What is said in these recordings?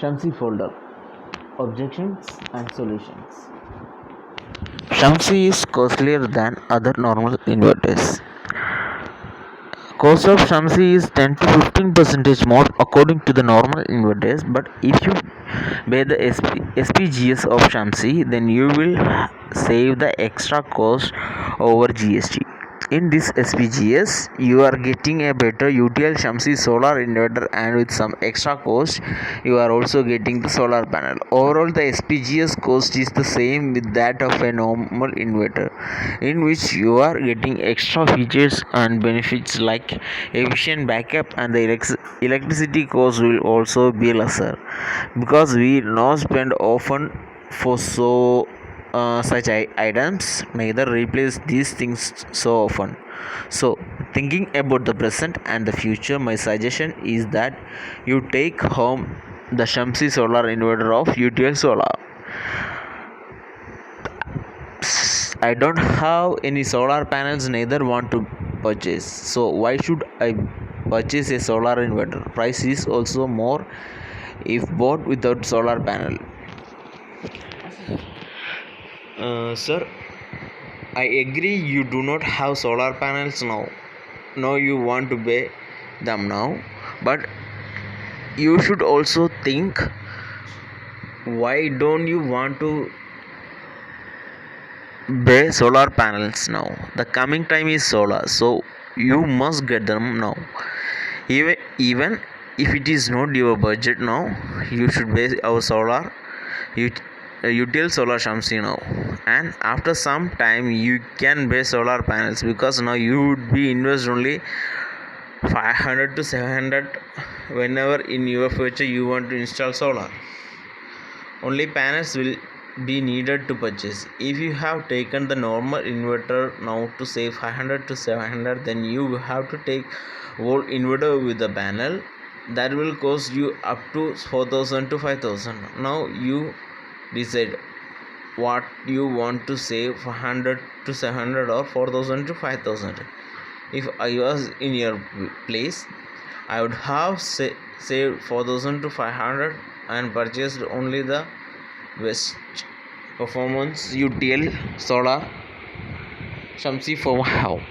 Shamsi folder. Objections and solutions. Shamsi is costlier than other normal inverters. Cost of Shamsi is 10 to 15 percentage more according to the normal inverters, but if you buy the SPGS of Shamsi, then you will save the extra cost over GST. In this SPGS, you are getting a better UTL Shamsi solar inverter, and with some extra cost, you are also getting the solar panel. Overall, the SPGS cost is the same with that of a normal inverter, in which you are getting extra features and benefits like efficient backup, and the electricity cost will also be lesser because we now spend often for such items, neither replace these things so often. So, thinking about the present and the future, my suggestion is that you take home the Shamsi solar inverter of UTL Solar. I don't have any solar panels, neither want to purchase. So why should I purchase a solar inverter? Price is also more if bought without solar panel. Sir, I agree you do not have solar panels now. Now you want to buy them now, but you should also think, why don't you want to buy solar panels now? The coming time is solar, so you must get them now. Even if it is not your budget now, you should buy our solar util solar Shamsi now, and after some time you can buy solar panels, because now you would be invest only 500 to 700 whenever in your future you want to install solar. Only panels will be needed to purchase. If you have taken the normal inverter now to save 500 to 700, then you have to take whole inverter with the panel. That will cost you up to 4000 to 5000. Now you decide what you want to save, 500 to 700 or 4000 to 5000. If I was in your place, I would have saved 4000 to 500 and purchased only the best performance UTL solar Shamsi for my house.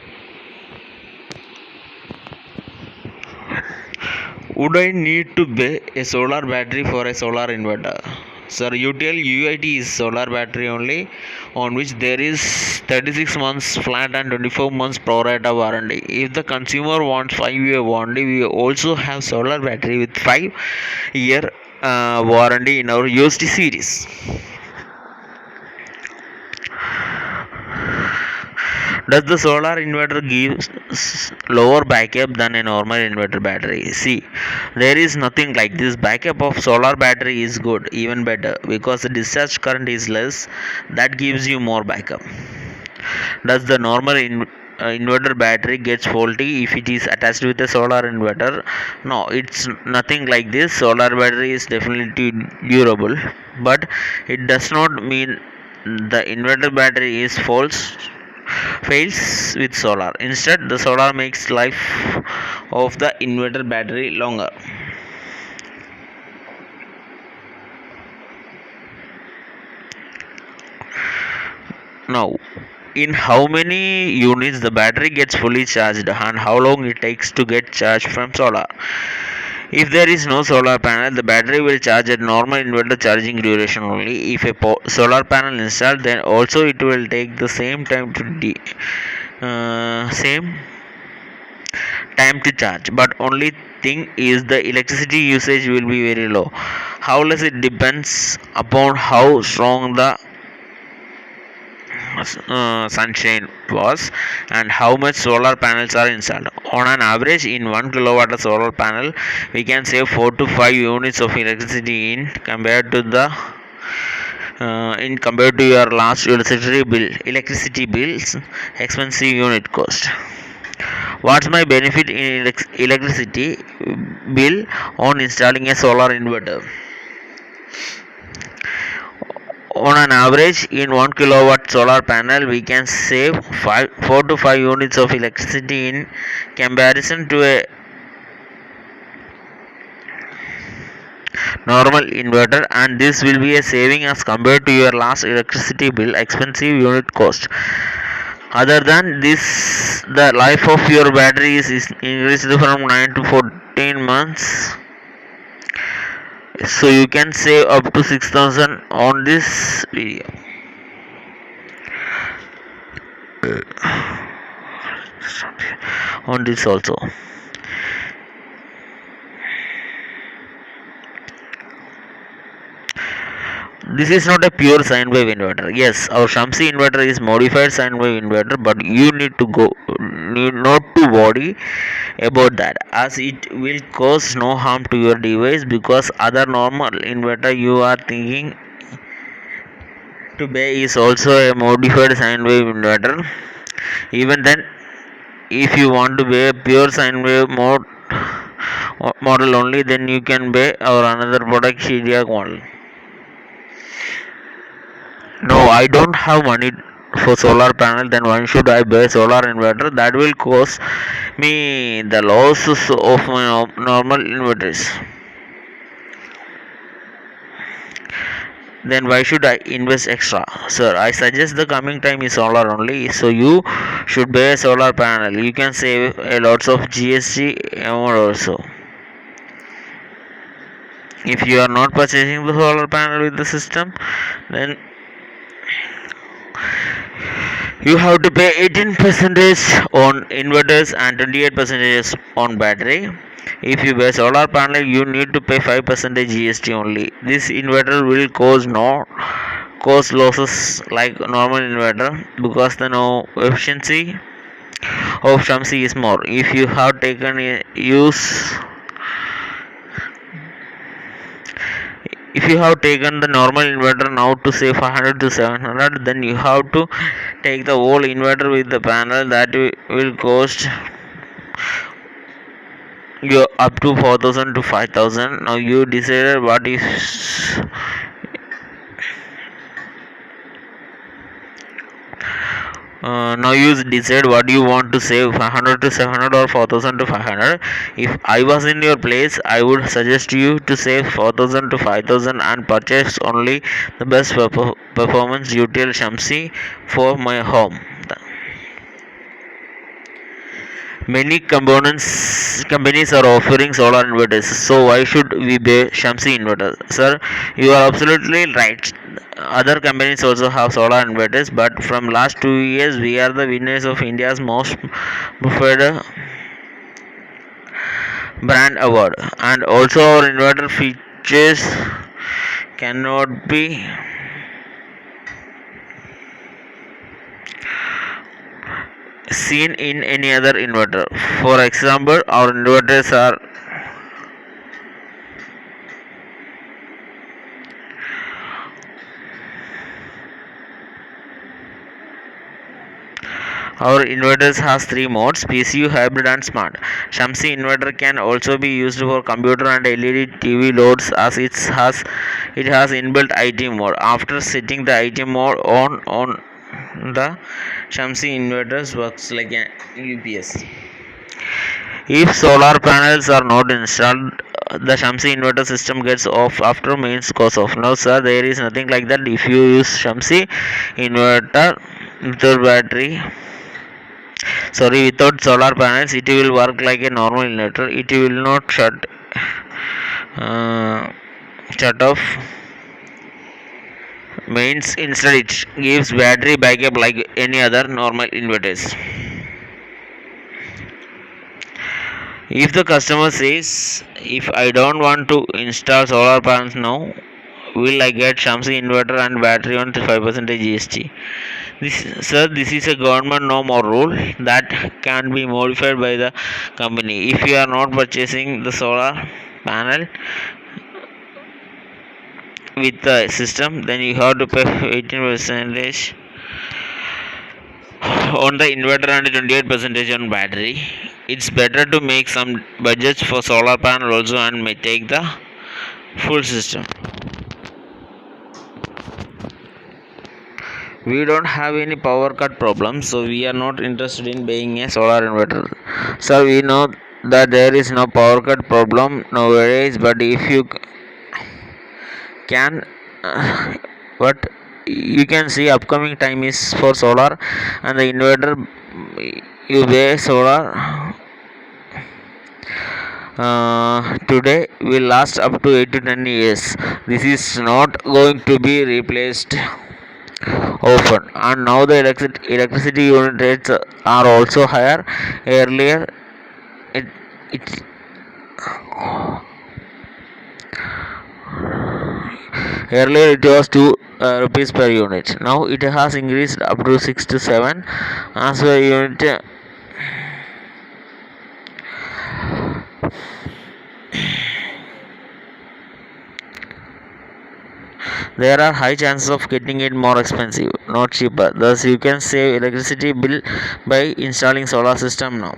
Would I need to buy a solar battery for a solar inverter? Sir, UTL UIT is solar battery only, on which there is 36 months flat and 24 months pro rata warranty. If the consumer wants 5-year warranty, we also have solar battery with 5-year warranty in our UST series. Does the solar inverter give lower backup than a normal inverter battery? See, there is nothing like this. Backup of solar battery is good, even better, because the discharge current is less. That gives you more backup. Does the normal inverter battery gets faulty if it is attached with a solar inverter? No, it's nothing like this. Solar battery is definitely durable, but it does not mean the inverter battery is fails with solar. Instead, the solar makes life of the inverter battery longer. Now, in how many units the battery gets fully charged, and how long it takes to get charged from solar? If there is no solar panel, the battery will charge at normal inverter charging duration only. If a solar panel installed, then also it will take the same time to charge, but only thing is the electricity usage will be very low. How less, it depends upon how strong the sunshine was and how much solar panels are installed. On an average, in 1 kilowatt solar panel, we can save 4 to 5 units of electricity in compared to your last electricity bills expensive unit cost. What's my benefit in electricity bill on installing a solar inverter? On an average, in 1 kilowatt solar panel, we can save 4 to 5 units of electricity in comparison to a normal inverter, and this will be a saving as compared to your last electricity bill expensive unit cost. Other than this, the life of your battery is increased from 9 to 14 months, so you can save up to 6000 on this video. On this also, this is not a pure sine wave inverter. Yes, our Shamsi inverter is modified sine wave inverter, but you need not to worry about that, as it will cause no harm to your device, because other normal inverter you are thinking to buy is also a modified sine wave inverter. Even then, if you want to buy a pure sine wave model only, then you can buy our another product, Shidia model. No, I don't have money for solar panel. Then why should I buy solar inverter? That will cost me the losses of my normal inverters. Then why should I invest extra? Sir, I suggest the coming time is solar only. So you should buy a solar panel. You can save a lots of GST amount also. If you are not purchasing the solar panel with the system, then you have to pay 18% on inverters and 28% on battery. If you buy solar panel, you need to pay 5% GST only. This inverter will cause losses like normal inverter, because the no efficiency of Shamsi is more. If you have taken use if you have taken the normal inverter now to say 500 to 700, then you have to take the whole inverter with the panel. That will cost you up to 4000 to 5000. Now you decided what is now you decide what you want to save, 500 to 700 or 4000 to 500. If I was in your place, I would suggest you to save 4000 to 5000 and purchase only the best performance UTL Shamsi for my home. Many companies are offering solar inverters, so why should we buy Shamsi inverter? Sir, you are absolutely right. Other companies also have solar inverters, but from last 2 years we are the winners of India's most preferred brand award, and also our inverter features cannot be seen in any other inverter. For example, our inverters are Our inverters has three modes: PCU, hybrid and smart. Shamsi inverter can also be used for computer and LED TV loads, as it has inbuilt IT mode. After setting the IT mode on the Shamsi inverters works like an UPS. If solar panels are not installed, the Shamsi inverter system gets off after mains goes off. No sir, there is nothing like that. If you use Shamsi inverter without battery, without solar panels, it will work like a normal inverter. It will not shut off mains. Instead, it gives battery backup like any other normal inverters. If the customer says, if I don't want to install solar panels now, will I get Shamsi inverter and battery on 5% GST? This is a government norm or rule that can be modified by the company. If you are not purchasing the solar panel with the system, then you have to pay 18% on the inverter and 28% on battery. It's better to make some budgets for solar panel also and may take the full system. We don't have any power cut problem, so we are not interested in buying a solar inverter. So we know that there is no power cut problem nowadays, but if you can but you can see upcoming time is for solar and the inverter. You weigh solar today will last up to 8 to 10 years. This is not going to be replaced often, and now the electricity unit rates are also higher. Earlier it, it Earlier it was 2 rupees per unit. Now it has increased up to 6 to 7 as per unit. There are high chances of getting it more expensive, not cheaper. Thus, you can save electricity bill by installing solar system now.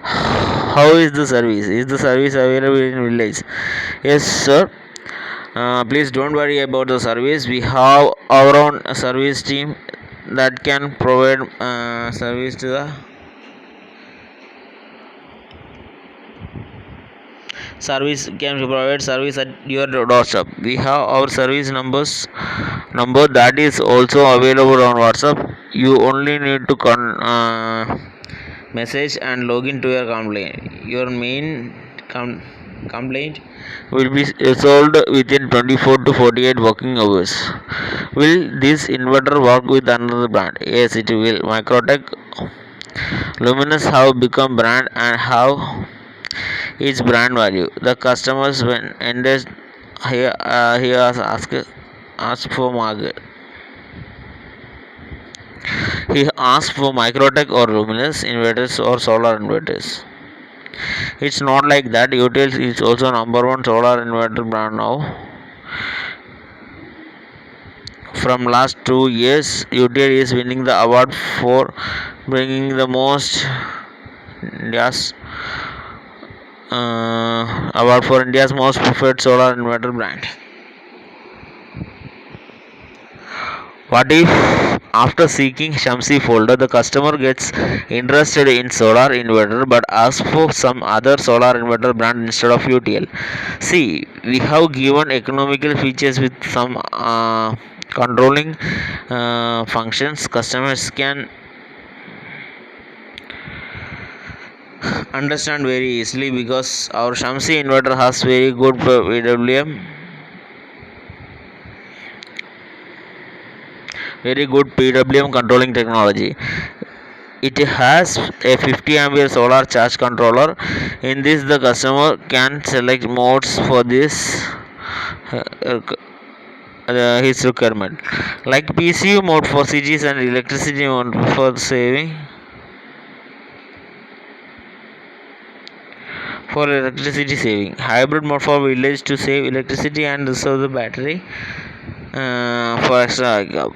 How is the service? Is the service available in village? Yes, sir. Please don't worry about the service. We have our own service team that can provide service to the service can provide service at your doorstep. We have our service number that is also available on WhatsApp. You only need to message and log in to your complaint. Your main complaint will be solved within 24 to 48 working hours. Will this inverter work with another brand? Yes, it will. Microtech Luminous have become brand and have its brand value. The customers when ended he has asked for market. He asked for Microtech or Luminous inverters or solar inverters. It's not like that. UTL is also number one solar inverter brand now. From last 2 years, UTL is winning the award for bringing the most India's award for India's most preferred solar inverter brand. What if after seeking Shamsi folder the customer gets interested in solar inverter but asks for some other solar inverter brand instead of UTL? See, we have given economical features with some controlling functions. Customers can understand very easily because our Shamsi inverter has very good PWM controlling technology. It has a 50 ampere solar charge controller. In this, the customer can select modes for this his requirement, like PCU mode for CGs and electricity mode for saving. For electricity saving, hybrid mode for village to save electricity and reserve the battery for extra backup.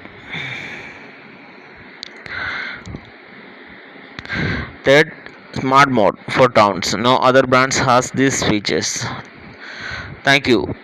Third, smart mode for towns. No other brands has these features. Thank you.